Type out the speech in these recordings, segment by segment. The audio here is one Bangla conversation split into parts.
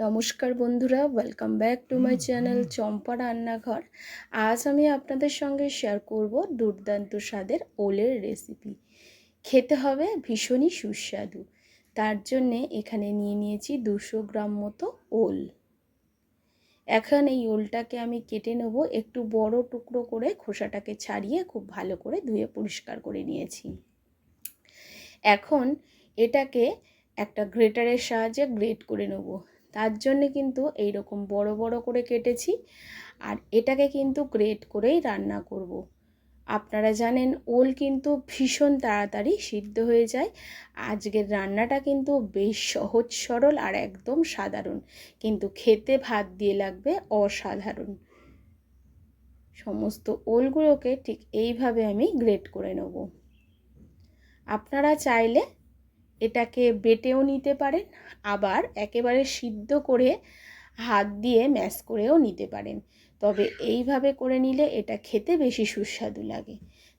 নমস্কার বন্ধুরা, welcome back to my channel Champa রান্নাঘর। আজ আমি আপনাদের সঙ্গে শেয়ার করব দুর্দান্ত স্বাদের ওলের রেসিপি। খেতে হবে ভীষণই সুস্বাদু। তার জন্যে এখানে নিয়ে নিয়েছি 200 গ্রাম মতো ওল। এখন এই ওলটাকে আমি কেটে নেব, একটু বড় টুকরো করে খোসাটাকে ছাড়িয়ে খুব ভালো করে ধুয়ে পরিষ্কার করে নিয়েছি। এখন এটাকে একটা গ্রেটারের সাহায্যে গ্রেট করে নেব। তার জন্য কিন্তু এই রকম বড় বড় করে কেটেছি, আর এটাকে কিন্তু গ্রেট করেই রান্না করব। আপনারা জানেন ওল কিন্তু ভীষণ তাড়াতাড়ি সিদ্ধ হয়ে যায়। আজকের রান্নাটা কিন্তু বেশ সহজ সরল আর একদম সাধারণ, কিন্তু খেতে ভাত দিয়ে লাগবে অসাধারণ। সমস্ত ওলগুলোকে ঠিক এইভাবে আমি গ্রেট করে নেব। আপনারা চাইলে এটাকে বেটেও নিতে পারেন, আবার একেবারে সিদ্ধ করে হাত দিয়ে ম্যাশ করেও নিতে পারেন। তবে এইভাবে করে নিলে এটা খেতে বেশি সুস্বাদু লাগে।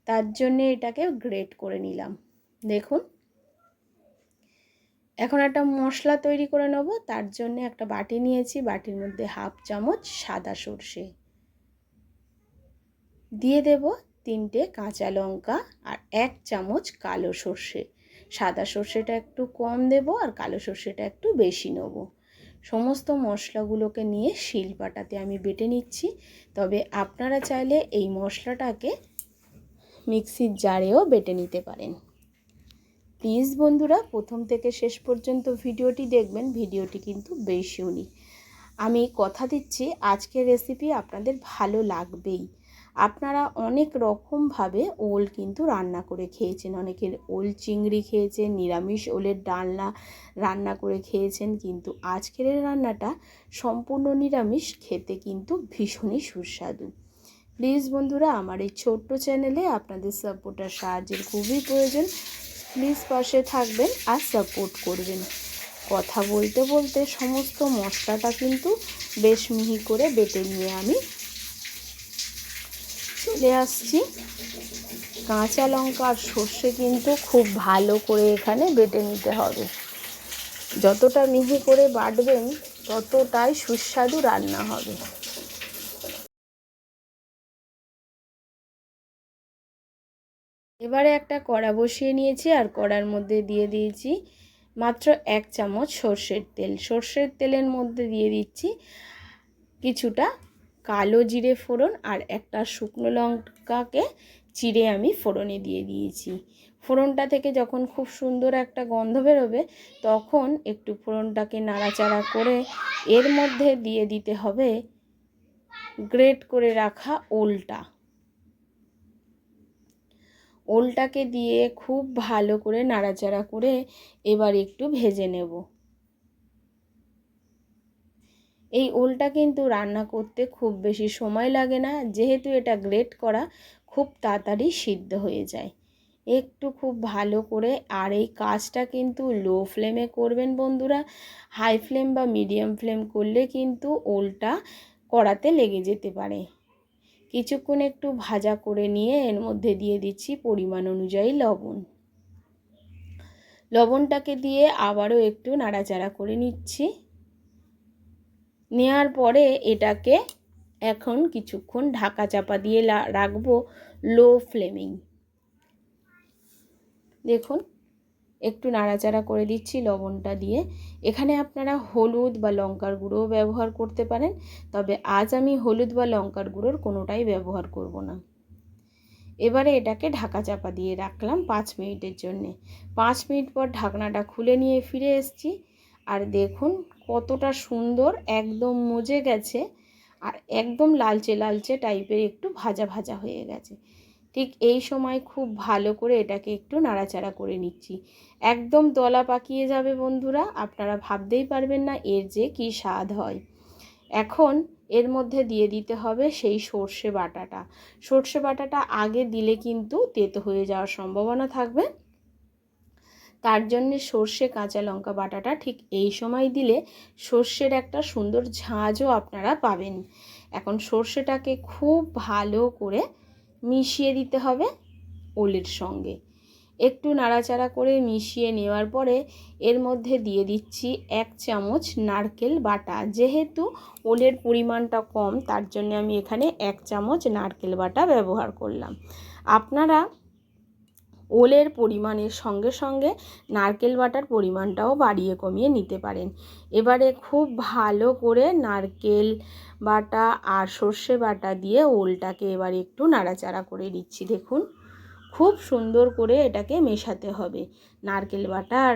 তার জন্যে এটাকে গ্রেট করে নিলাম। দেখুন, এখন একটা মশলা তৈরি করে নেব। তার জন্য একটা বাটি নিয়েছি, বাটির মধ্যে 1/2 চামচ সাদা সর্ষে দিয়ে দেব, 3টে কাঁচা লঙ্কা আর 1 চামচ কালো সর্ষে। সাদা সর্ষেটা একটু কম দেব আর কালো সর্ষেটা একটু বেশি নেব। সমস্ত মশলাগুলোকে নিয়ে শিলপাটাতে আমি বেটে নিচ্ছি। তবে আপনারা চাইলে এই মশলাটাকে মিক্সির জারেও বেটে নিতে পারেন। প্লিজ বন্ধুরা, প্রথম থেকে শেষ পর্যন্ত ভিডিওটি দেখবেন। ভিডিওটি কিন্তু বেশ ইউনিক। আমি কথা দিচ্ছি আজকের রেসিপি আপনাদের ভালো লাগবেই। আপনারা অনেক রকমভাবে ওল কিন্তু রান্না করে খেয়েছেন। অনেকের ওল চিংড়ি খেয়েছেন, নিরামিষ ওলের ডালনা রান্না করে খেয়েছেন, কিন্তু আজকের রান্নাটা সম্পূর্ণ নিরামিষ, খেতে কিন্তু ভীষণই সুস্বাদু। প্লিজ বন্ধুরা, আমার এই ছোট্ট চ্যানেলে আপনাদের সাপোর্ট আর সাহায্যের খুবই প্রয়োজন। প্লিজ পাশে থাকবেন আর সাপোর্ট করবেন। কথা বলতে বলতে সমস্ত মশলাটা কিন্তু বেশ মিহি করে বেটে নিয়ে আমি চলে আসছি। কাঁচা লঙ্কা আর সর্ষে কিন্তু খুব ভালো করে এখানে বেটে নিতে হবে। যতটা মিহি করে বাটবেন ততটাই সুস্বাদু রান্না হবে। এবারে একটা কড়া বসিয়ে নিয়েছি, আর কড়ার মধ্যে দিয়ে দিয়েছি মাত্র 1 চামচ সর্ষের তেল। সর্ষের তেলের মধ্যে দিয়ে দিচ্ছি কিছুটা কালো জিরে ফোড়ন, আর একটা শুকনো লঙ্কাকে চিড়ে আমি ফোড়নে দিয়ে দিয়েছি। ফোড়নটা থেকে যখন খুব সুন্দর একটা গন্ধ বেরোবে, তখন একটু ফোড়নটাকে নাড়াচাড়া করে এর মধ্যে দিয়ে দিতে হবে গ্রেট করে রাখা ওলটাকে দিয়ে খুব ভালো করে নাড়াচাড়া করে এবার একটু ভেজে নেব। এই ওলটা কিন্তু রান্না করতে খুব বেশি সময় লাগে না, যেহেতু এটা গ্রেট করা, খুব তাড়াতাড়ি সিদ্ধ হয়ে যায়। একটু খুব ভালো করে, আর এই কাজটা কিন্তু লো ফ্লেমে করবেন বন্ধুরা। হাই ফ্লেম বা মিডিয়াম ফ্লেম করলে কিন্তু ওলটা কড়াতে লেগে যেতে পারে। কিছুক্ষণ একটু ভাজা করে নিয়ে এর মধ্যে দিয়ে দিচ্ছি পরিমাণ অনুযায়ী লবণ। লবণটাকে দিয়ে আবারও একটু নাড়াচাড়া করে নিচ্ছি। নেওয়ার পরে এটাকে এখন কিছুক্ষণ ঢাকা চাপা দিয়ে রাখবো লো ফ্লেমেই। দেখুন, একটু নাড়াচাড়া করে দিচ্ছি লবণটা দিয়ে। এখানে আপনারা হলুদ বা লঙ্কার গুঁড়োও ব্যবহার করতে পারেন, তবে আজ আমি হলুদ বা লঙ্কার গুঁড়োর কোনোটাই ব্যবহার করব না। এবারে এটাকে ঢাকা চাপা দিয়ে রাখলাম 5 মিনিটের জন্যে। 5 মিনিট পর ঢাকনাটা খুলে নিয়ে ফিরে এসেছি, আর দেখুন কতটা সুন্দর একদম মজে গেছে, আর একদম লালচে লালচে টাইপের একটু ভাজা ভাজা হয়ে গেছে। ঠিক এই সময় খুব ভালো করে এটাকে একটু নাড়াচাড়া করে নিচ্ছি। একদম দলা পাকিয়ে যাবে বন্ধুরা, আপনারা ভাবতেই পারবেন না এর যে কী স্বাদ হয়। এখন এর মধ্যে দিয়ে দিতে হবে সেই সর্ষে বাটাটা। সর্ষে বাটাটা আগে দিলে কিন্তু তেতো হয়ে যাওয়ার সম্ভাবনা থাকবে। তার জন্য সর্ষে কাঁচা লঙ্কা বাটাটা ঠিক এই সময় দিলে সর্ষের একটা সুন্দর ঝাঁঝও আপনারা পাবেন। এখন সর্ষেটাকে খুব ভালো করে মিশিয়ে দিতে হবে ওলের সঙ্গে। একটু নাড়াচাড়া করে মিশিয়ে নেওয়ার পরে এর মধ্যে দিয়ে দিচ্ছি 1 চামচ নারকেল বাটা। যেহেতু ওলের পরিমাণটা কম, তার জন্য আমি এখানে 1 চামচ নারকেল বাটা ব্যবহার করলাম। আপনারা ওলের পরিমাণের সঙ্গে সঙ্গে নারকেল বাটার পরিমাণটাও বাড়িয়ে কমিয়ে নিতে পারেন। এবারে খুব ভালো করে নারকেল বাটা আর সর্ষে বাটা দিয়ে ওলটাকে এবারে একটু নাড়াচাড়া করে দিচ্ছি। দেখুন, খুব সুন্দর করে এটাকে মেশাতে হবে নারকেল বাটা আর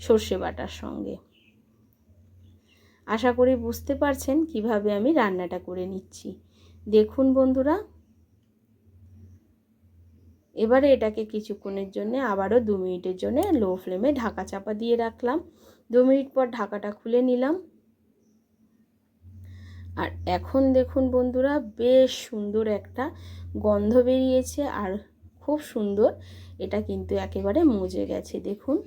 সর্ষে বাটার সঙ্গে। আশা করি বুঝতে পারছেন কিভাবে আমি রান্নাটা করে নিচ্ছি। দেখুন বন্ধুরা, এবারে এটাকে কিছুক্ষণের জন্য আবারও 2 মিনিটের জন্য লো ফ্লেমে ঢাকা চাপা দিয়ে রাখলাম। 2 মিনিট পর ঢাকাটা খুলে নিলাম। আর এখন দেখুন বন্ধুরা, বেশ সুন্দর একটা গন্ধ বেরিয়েছে আর খুব সুন্দর এটা কিন্তু একেবারে মজে গেছে। দেখুন,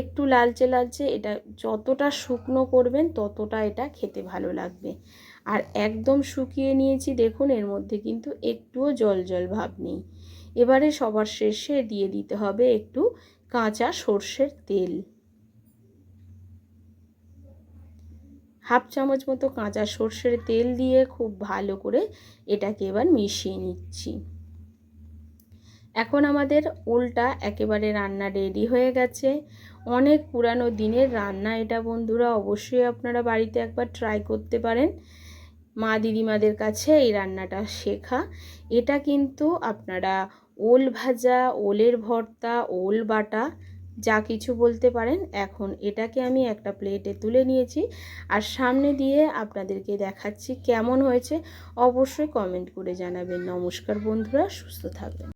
একটু লালচে লালচে, এটা যতটা শুকনো করবেন ততটা এটা খেতে ভালো লাগবে। আর একদম শুকিয়ে নিয়েছি, দেখুন এর মধ্যে কিন্তু একটুও জল জল ভাব নেই। এবারে সবার শেষে দিয়ে দিতে হবে একটু কাঁচা সর্ষের তেল। 1/2 চামচ মতো কাঁচা সর্ষের তেল দিয়ে খুব ভালো করে এটাকে এবার মিশিয়ে নিচ্ছি। এখন আমাদের ওলটা একেবারে রান্না রেডি হয়ে গেছে। অনেক পুরানো দিনের রান্না এটা বন্ধুরা, অবশ্যই আপনারা বাড়িতে একবার ট্রাই করতে পারেন। মা দিদিমাদের কাছে এই রান্নাটা শেখা। এটা কিন্তু আপনারা ওল ভাজা, ওলের ভর্তা, ওল বাটা যা কিছু বলতে পারেন। এখন এটাকে আমি একটা প্লেটে তুলে নিয়েছি আর সামনে দিয়ে আপনাদেরকে দেখাচ্ছি কেমন হয়েছে। অবশ্যই কমেন্ট করে জানাবেন। নমস্কার বন্ধুরা, সুস্থ থাকবেন।